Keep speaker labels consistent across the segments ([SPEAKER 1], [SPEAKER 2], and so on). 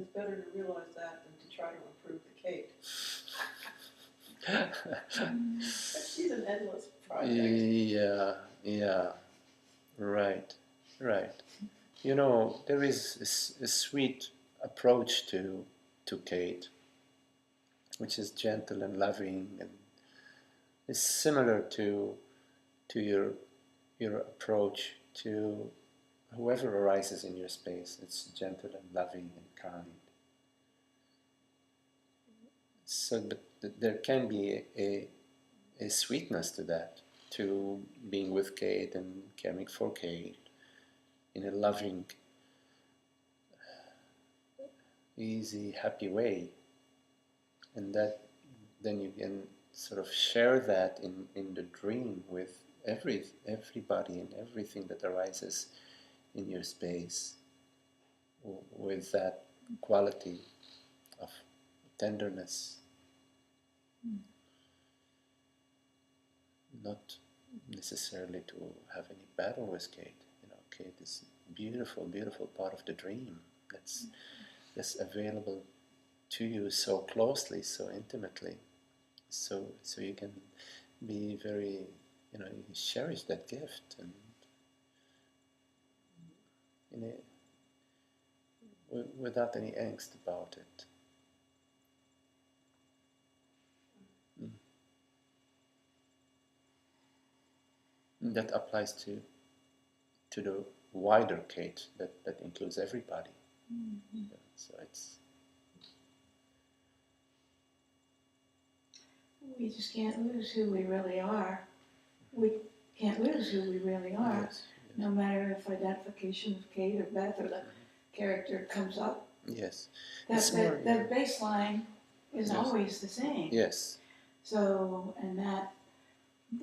[SPEAKER 1] it's better to realize that than to try to improve the Kate. But she's an endless project.
[SPEAKER 2] Yeah, right. You know, there is a sweet approach to Kate, which is gentle and loving, and is similar to your approach to whoever arises in your space. It's gentle and loving and kind. So, but there can be a sweetness to that, to being with Kate and caring for Kate in a loving, easy, happy way, and that then you can sort of share that in the dream with everybody and everything that arises in your space, with that quality of tenderness. Not necessarily to have any battle with Kate. You know, Kate is a beautiful, beautiful part of the dream that's available to you so closely, so intimately. So you can be very, you know, you cherish that gift, and without any angst about it. That applies to the wider Kate that includes everybody.
[SPEAKER 3] Mm-hmm.
[SPEAKER 2] So it's.
[SPEAKER 3] We just can't lose who we really are. We can't lose who we really are,
[SPEAKER 2] Yes.
[SPEAKER 3] no matter if identification of Kate or Beth or the character comes up.
[SPEAKER 2] Yes.
[SPEAKER 3] That baseline is always the same.
[SPEAKER 2] Yes.
[SPEAKER 3] So, and that,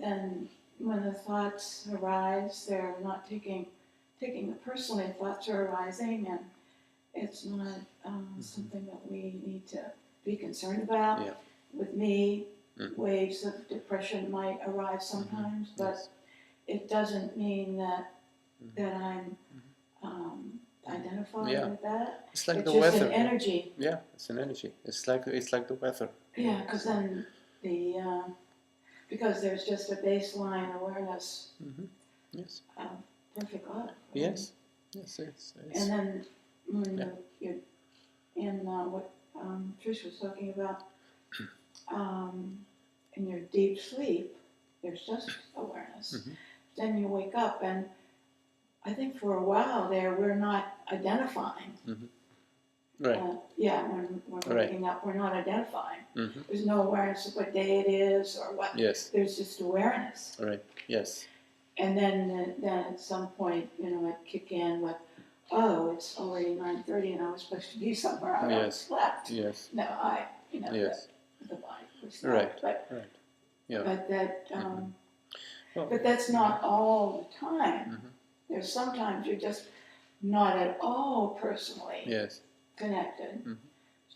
[SPEAKER 3] then when the thoughts arise, they're not taking it personally. Thoughts are arising, and it's not something that we need to be concerned about.
[SPEAKER 2] Yeah.
[SPEAKER 3] With me, waves of depression might arise sometimes, but it doesn't mean that I'm identified with that.
[SPEAKER 2] It's like
[SPEAKER 3] it's
[SPEAKER 2] the
[SPEAKER 3] just
[SPEAKER 2] weather.
[SPEAKER 3] An energy.
[SPEAKER 2] Yeah, it's an energy. It's like the weather.
[SPEAKER 3] Yeah, because then because there's just a baseline awareness
[SPEAKER 2] Yes.
[SPEAKER 3] of perfect love. Right?
[SPEAKER 2] Yes.
[SPEAKER 3] And then when you're in what Trish was talking about, in your deep sleep, there's just awareness. Then you wake up, and I think for a while there, we're not identifying.
[SPEAKER 2] Right.
[SPEAKER 3] When we're waking up, we're not identifying. There's no awareness of what day it is or what.
[SPEAKER 2] Yes.
[SPEAKER 3] There's just awareness.
[SPEAKER 2] Right. Yes.
[SPEAKER 3] And then at some point, I kick in with, oh, it's already 9:30, and I was supposed to be somewhere. I haven't slept.
[SPEAKER 2] Yes.
[SPEAKER 3] No, the body was not.
[SPEAKER 2] Right.
[SPEAKER 3] But,
[SPEAKER 2] right. Yeah.
[SPEAKER 3] But that. But that's not all the time. There's sometimes you're just not at all personally connected.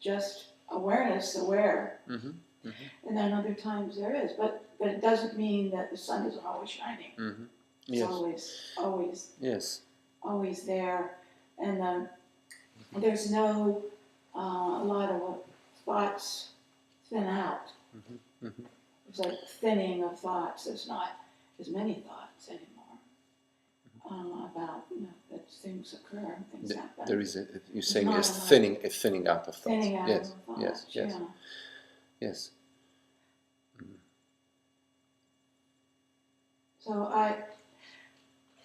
[SPEAKER 3] Just awareness, aware. And then other times there is, but it doesn't mean that the sun isn't always shining. It's always there, and there's no a lot of thoughts thin out. It's like thinning of thoughts. There's not as many thoughts anymore about that things occur, things happen.
[SPEAKER 2] There is you're saying there's thinning out of thoughts.
[SPEAKER 3] Thinning out of thoughts.
[SPEAKER 2] Yes.
[SPEAKER 3] So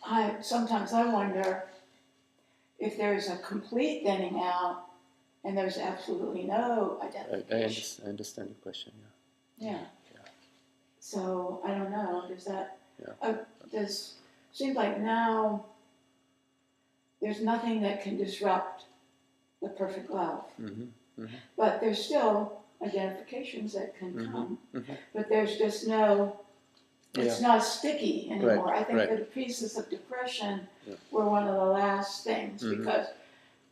[SPEAKER 3] I sometimes I wonder if there's a complete thinning out and there's absolutely no identification.
[SPEAKER 2] I understand the question.
[SPEAKER 3] Yeah. So I don't know. Does that? Seems like now there's nothing that can disrupt the perfect love. But there's still identifications that can come. But there's just no. It's not sticky anymore. I think the pieces of depression were one of the last things because it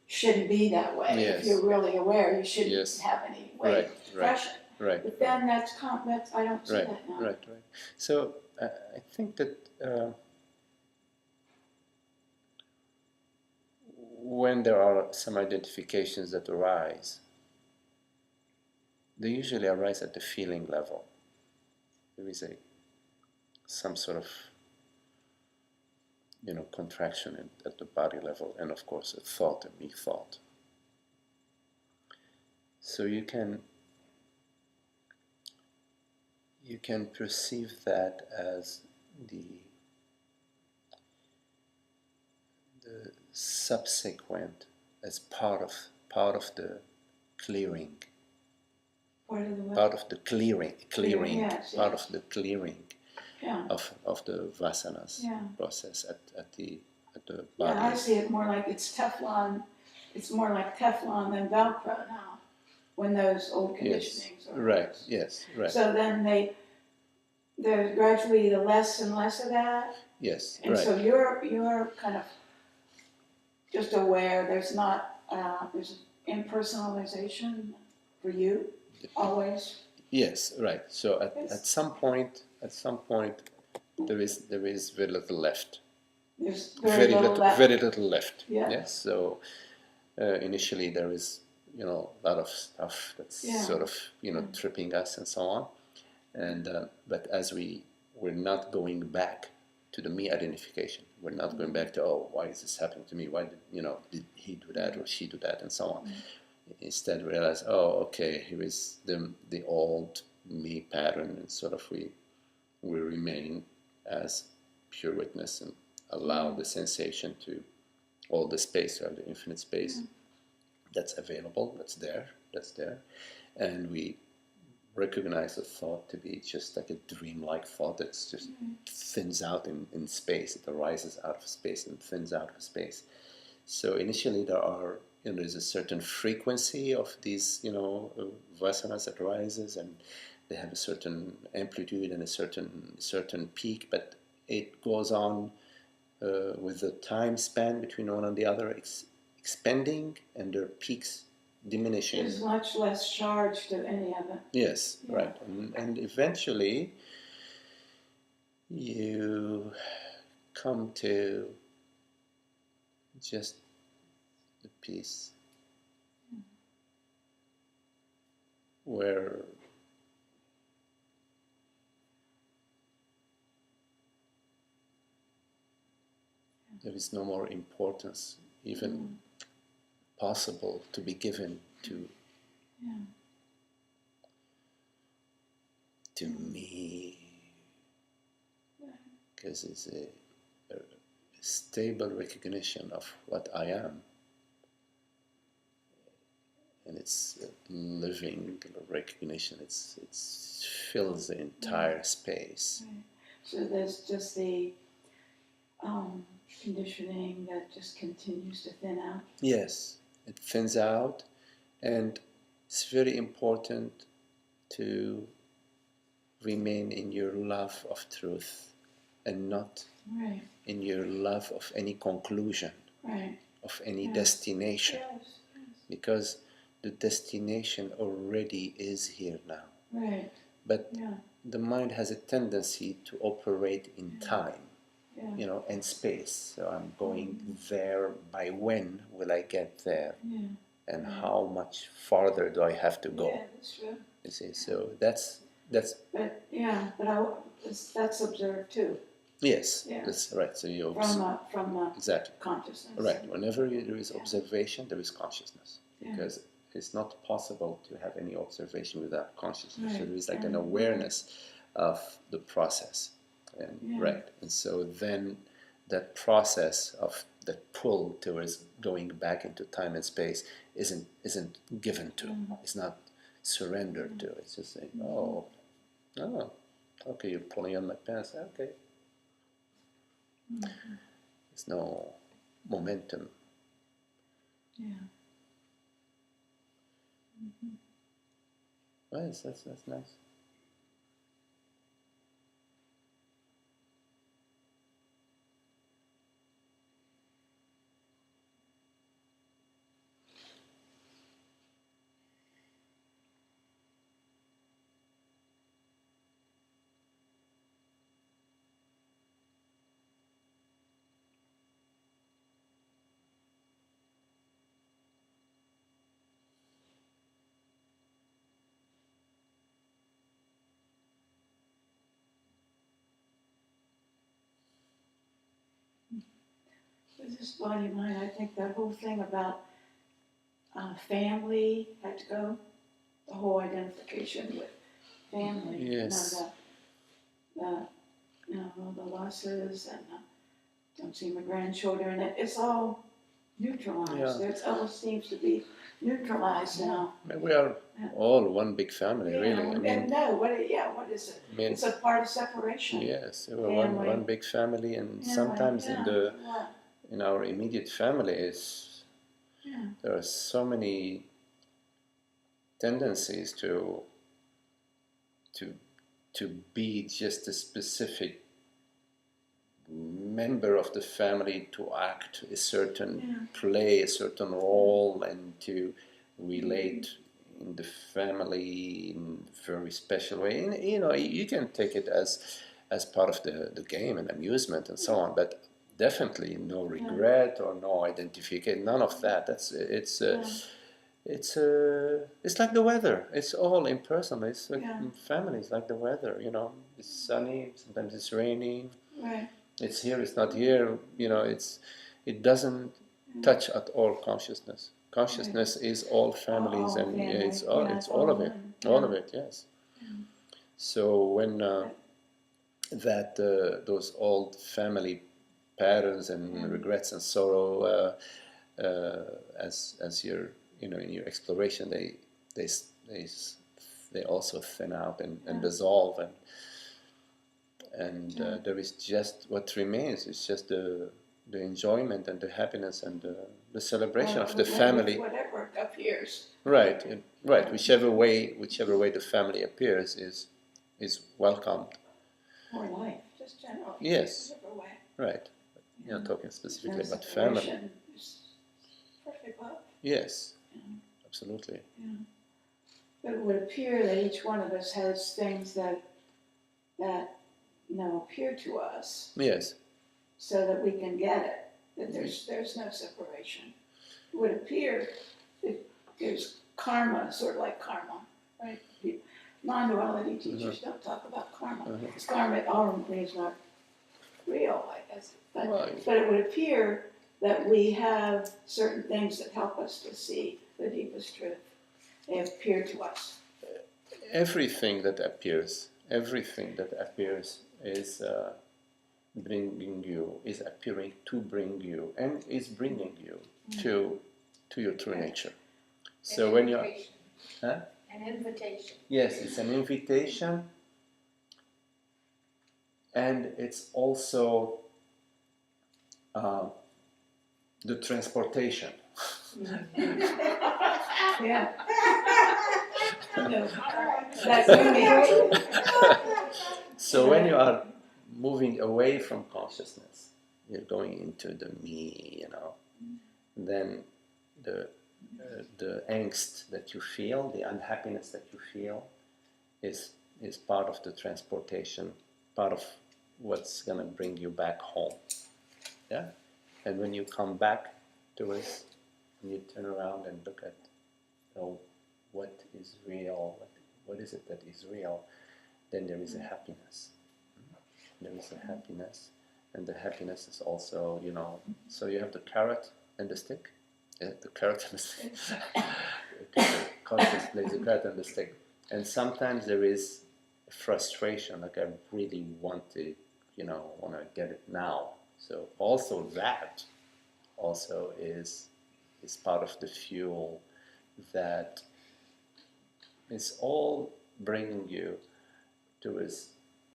[SPEAKER 3] shouldn't be that way. If you're really aware, you shouldn't have any weight of depression. But then that's I don't see that now.
[SPEAKER 2] Right. So I think that when there are some identifications that arise, they usually arise at the feeling level. There is some sort of contraction at the body level, and of course a me thought. So you can perceive that as the subsequent, as part of the clearing.
[SPEAKER 3] Part of the what?
[SPEAKER 2] Part of the clearing,
[SPEAKER 3] Yes,
[SPEAKER 2] part
[SPEAKER 3] yes.
[SPEAKER 2] of the clearing
[SPEAKER 3] Yeah.
[SPEAKER 2] of the vasanas process at the body.
[SPEAKER 3] Yeah, I see it more like it's Teflon. It's more like Teflon than Velcro now, when those old conditionings are.
[SPEAKER 2] Right. Yes. Right.
[SPEAKER 3] So then there's gradually the less and less of that.
[SPEAKER 2] Yes.
[SPEAKER 3] And
[SPEAKER 2] right.
[SPEAKER 3] so you're kind of just aware. There's not there's impersonalization for you always.
[SPEAKER 2] Yes. Right. So at some point, there is very little left.
[SPEAKER 3] There's very little left.
[SPEAKER 2] Very little left.
[SPEAKER 3] Yeah.
[SPEAKER 2] Yes. So initially there is a lot of stuff that's sort of tripping us and so on, and but as we're not going back to the me identification, we're not going back to, oh, why is this happening to me? Why did he do that or she do that and so on? Instead we realize, oh, okay, here is the old me pattern, and sort of we remain as pure witness and allow the sensation to all the space, or the infinite space that's available, that's there, and we recognize the thought to be just like a dreamlike thought that's just thins out in space. It arises out of space and thins out of space. So initially there's a certain frequency of these vasanas that arises, and they have a certain amplitude and a certain peak, but it goes on with the time span between one and the other, expanding, and their peaks diminishing.
[SPEAKER 3] There's much less charge to any of it.
[SPEAKER 2] Yes, right. And eventually you come to just the peace where there is no more importance even possible to be given to me, because it's a stable recognition of what I am, and it's a living recognition. It fills the entire space.
[SPEAKER 3] Right. So there's just the conditioning that just continues to thin out.
[SPEAKER 2] Yes, it thins out, and it's very important to remain in your love of truth and not in your love of any conclusion, of any destination, because the destination already is here now. But the mind has a tendency to operate in time, and space. So I'm going there. By when will I get there? And how much farther do I have to go?
[SPEAKER 3] Yeah, that's true.
[SPEAKER 2] You see, so that's.
[SPEAKER 3] But that's observed too.
[SPEAKER 2] Yes, that's right. So you observe
[SPEAKER 3] from
[SPEAKER 2] exactly
[SPEAKER 3] consciousness.
[SPEAKER 2] Right. Whenever there is observation, there is consciousness, because it's not possible to have any observation without consciousness. So there is like an awareness of the process, and and so then that process of the pull towards going back into time and space isn't given to. It's not surrendered to. It's just saying, oh, okay, you're pulling on my pants. Okay. There's no momentum. Well, that's nice.
[SPEAKER 3] This body mind, I think that whole thing about family had to go. The whole identification with family.
[SPEAKER 2] Yes.
[SPEAKER 3] The losses and don't see my grandchildren. It's all neutralized.
[SPEAKER 2] Yeah.
[SPEAKER 3] There's all seems to be neutralized now.
[SPEAKER 2] We are all one big family,
[SPEAKER 3] Yeah,
[SPEAKER 2] really. I mean,
[SPEAKER 3] what is it?
[SPEAKER 2] I mean,
[SPEAKER 3] It's a part of separation.
[SPEAKER 2] yes, we're
[SPEAKER 3] Family.
[SPEAKER 2] one big family, and
[SPEAKER 3] Yeah,
[SPEAKER 2] sometimes
[SPEAKER 3] yeah.
[SPEAKER 2] in our immediate families, there are so many tendencies to be just a specific member of the family, to act a certain play a certain role, and to relate in the family in a very special way. And, you can take it as part of the game and amusement and so on, but definitely no regret or no identification, none of that. It's like the weather. It's all impersonal. It's like family. It's like the weather. It's sunny. Sometimes it's raining.
[SPEAKER 3] Right.
[SPEAKER 2] It's here. It's not here. It doesn't touch at all consciousness. Consciousness is all families, and it's all of it. All of it. Yes. So when those old family patterns and regrets and sorrow, as you're in your exploration, they also thin out and dissolve, and there is just what remains is just the enjoyment and the happiness and the celebration of the family.
[SPEAKER 3] Whatever appears.
[SPEAKER 2] Right. Whichever way the family appears is welcomed.
[SPEAKER 3] Or life, just generally.
[SPEAKER 2] Yes.
[SPEAKER 3] Whichever way.
[SPEAKER 2] Right. Talking specifically
[SPEAKER 3] No
[SPEAKER 2] about family.
[SPEAKER 3] separation, just perfect love.
[SPEAKER 2] Yes. Absolutely.
[SPEAKER 3] Yeah. But it would appear that each one of us has things that appear to us.
[SPEAKER 2] Yes.
[SPEAKER 3] So that we can get it. That there's no separation. It would appear that there's karma, sort of like karma, right? Non-duality teachers don't talk about karma. Because karma ultimately is not real, I guess. But it would appear that we have certain things that help us to see the deepest truth. They appear to us.
[SPEAKER 2] Everything that appears is is appearing to bring you, and is bringing you to your true nature. So when you're...
[SPEAKER 4] An invitation.
[SPEAKER 2] Yes, it's an invitation, and it's also the transportation.
[SPEAKER 3] Yeah. No. That's unique.
[SPEAKER 2] So when you are moving away from consciousness, you're going into the me, then the angst that you feel, the unhappiness that you feel, is part of the transportation, part of what's going to bring you back home. Yeah? And when you come back to us, and you turn around and look at what is real, what is it that is real, then there is a happiness. There is a happiness, and the happiness is also, so you have the carrot and the stick. The carrot and the stick. Conscious plays the carrot and the stick. And sometimes there is frustration, like I really want to get it now. So also that also is part of the fuel that is all bringing you to